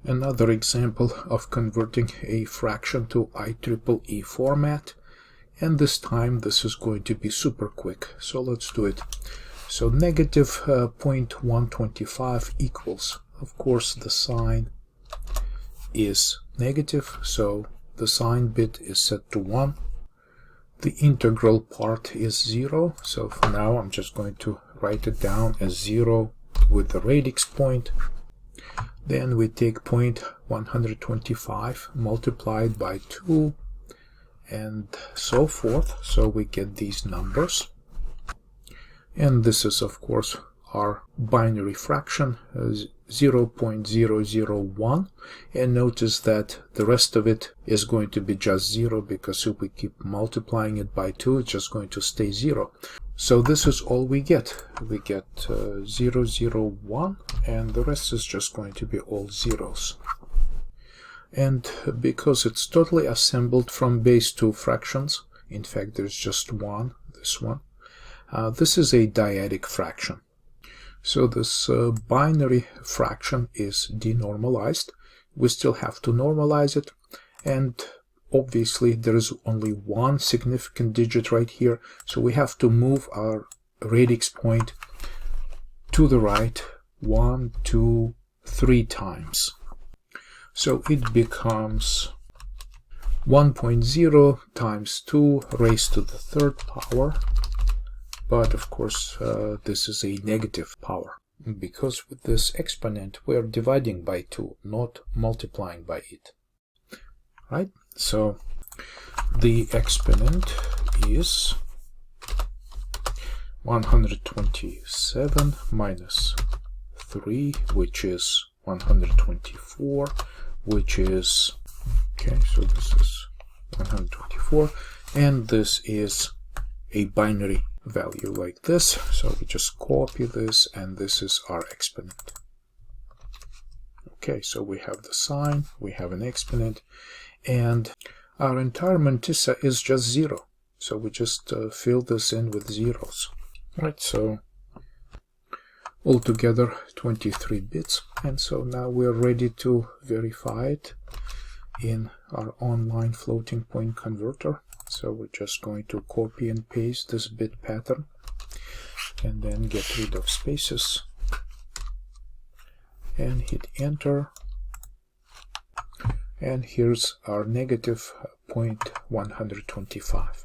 Another example of converting a fraction to IEEE format, and this time this is going to be super quick, so let's do it. So negative 0.125 equals, of course the sign is negative, so the sign bit is set to 1. The integral part is 0, so for now I'm just going to write it down as 0 with the radix point. Then we take 0.125 multiplied by 2 and so forth, so we get these numbers. And this is of course our binary fraction, 0.001, and notice that the rest of it is going to be just 0, because if we keep multiplying it by 2 it's just going to stay 0. So this is all we get. We get 0, 0, 1, and the rest is just going to be all zeros. And because it's totally assembled from base 2 fractions, in fact there's just one, this one, this is a dyadic fraction. So this binary fraction is denormalized. We still have to normalize it, and obviously there is only one significant digit right here, so we have to move our radix point to the right 1, 2, 3 times. So it becomes 1.0 times 2 raised to the third power, but of course this is a negative power, because with this exponent we are dividing by 2, not multiplying by it. Right? So the exponent is 127 minus 3, which is 124, which is, okay, so this is 124, and this is a binary value like this, so we just copy this, and this is our exponent. Okay, so we have the sign, we have an exponent, and our entire mantissa is just 0, so we just fill this in with zeros. Right, so altogether 23 bits, and so now we're ready to verify it in our online floating point converter. So we're just going to copy and paste this bit pattern and then get rid of spaces and hit enter, and here's our negative 0.125.